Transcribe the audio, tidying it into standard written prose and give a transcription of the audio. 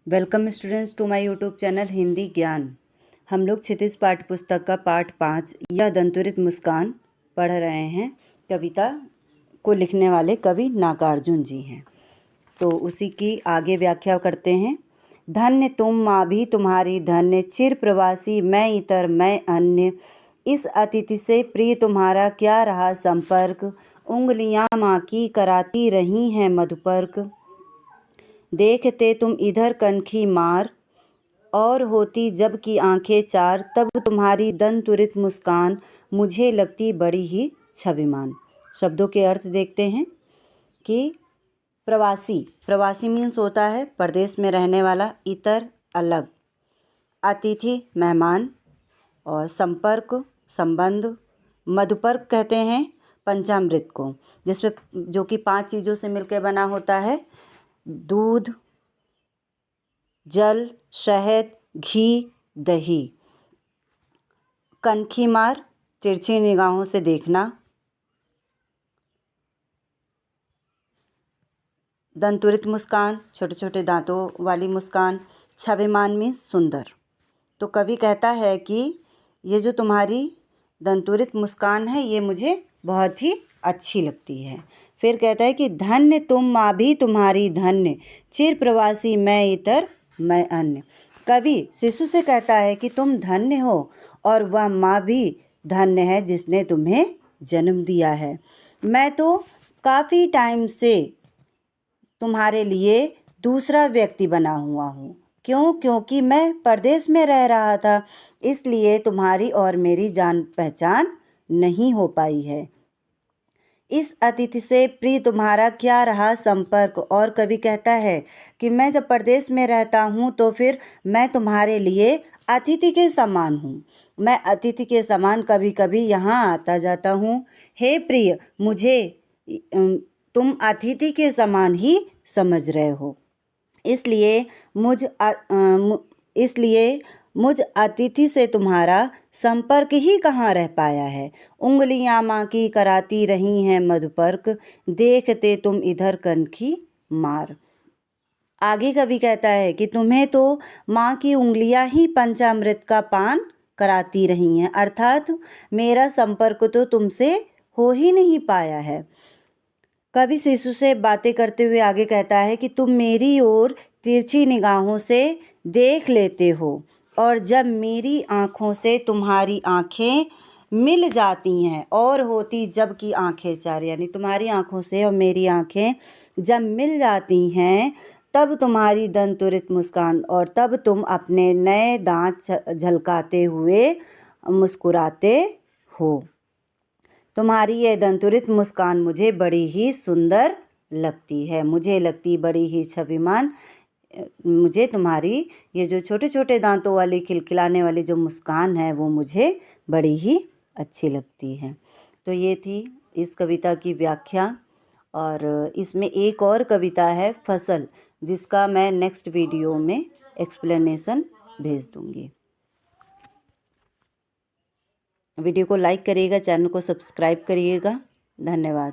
Welcome students to my YouTube channel Hindi ज्ञान। हम लोग क्षितिज पाठ्य पुस्तक का पाठ 5 यह दंतुरित मुस्कान पढ़ रहे हैं। कविता को लिखने वाले कवि नागार्जुन जी हैं, तो उसी की आगे व्याख्या करते हैं। धन्य तुम माँ भी तुम्हारी धन्य, चिर प्रवासी मैं इतर मैं अन्य, इस अतिथि से प्रिय तुम्हारा क्या रहा संपर्क, उंगलियां माँ की कराती रही हैं मधुपर्क, देखते तुम इधर कनखी मार, और होती जब की आंखें चार, तब तुम्हारी दंतुरित मुस्कान मुझे लगती बड़ी ही छविमान। शब्दों के अर्थ देखते हैं कि प्रवासी मीन्स होता है परदेश में रहने वाला, इतर अलग, अतिथि मेहमान, और संपर्क संबंध, मधुपर्क कहते हैं पंचामृत को, जिसमें जो कि 5 चीज़ों से मिलकर बना होता है: दूध, जल, शहद, घी, दही। कनखी मार, तिरछी निगाहों से देखना। दंतुरित मुस्कान, छोटे छोटे दांतों वाली मुस्कान। छविमान में सुंदर। तो कवि कहता है कि ये जो तुम्हारी दंतुरित मुस्कान है ये मुझे बहुत ही अच्छी लगती है। फिर कहता है कि धन्य तुम माँ भी तुम्हारी धन्य, चिर प्रवासी मैं इतर मैं अन्य। कवि शिशु से कहता है कि तुम धन्य हो और वह माँ भी धन्य है जिसने तुम्हें जन्म दिया है। मैं तो काफ़ी टाइम से तुम्हारे लिए दूसरा व्यक्ति बना हुआ हूँ। क्योंकि मैं परदेश में रह रहा था, इसलिए तुम्हारी और मेरी जान पहचान नहीं हो पाई है। इस अतिथि से प्रिय तुम्हारा क्या रहा संपर्क। और कवि कहता है कि मैं जब परदेश में रहता हूँ तो फिर मैं तुम्हारे लिए अतिथि के समान हूँ। मैं अतिथि के समान कभी कभी यहाँ आता जाता हूँ। हे प्रिय, मुझे तुम अतिथि के समान ही समझ रहे हो, इसलिए मुझ अतिथि से तुम्हारा संपर्क ही कहाँ रह पाया है। उंगलियां माँ की कराती रही हैं मधुपर्क, देखते तुम इधर कनखी मार। आगे कवि कहता है कि तुम्हें तो माँ की उंगलियां ही पंचामृत का पान कराती रही हैं, अर्थात मेरा संपर्क तो तुमसे हो ही नहीं पाया है। कवि शिशु से बातें करते हुए आगे कहता है कि तुम मेरी ओर तिरछी निगाहों से देख लेते हो, और जब मेरी आँखों से तुम्हारी आँखें मिल जाती हैं, और होती जब की आँखें चार, यानी तुम्हारी आँखों से और मेरी आँखें जब मिल जाती हैं, तब तुम्हारी दंतुरित मुस्कान, और तब तुम अपने नए दांत झलकाते हुए मुस्कुराते हो। तुम्हारी ये दंतुरित मुस्कान मुझे बड़ी ही सुंदर लगती है, मुझे लगती बड़ी ही छविमान। मुझे तुम्हारी ये जो छोटे छोटे दांतों वाली खिलखिलाने वाली जो मुस्कान है वो मुझे बड़ी ही अच्छी लगती है। तो ये थी इस कविता की व्याख्या। और इसमें एक और कविता है फसल, जिसका मैं नेक्स्ट वीडियो में एक्सप्लेनेशन भेज दूँगी। वीडियो को लाइक करिएगा, चैनल को सब्सक्राइब करिएगा। धन्यवाद।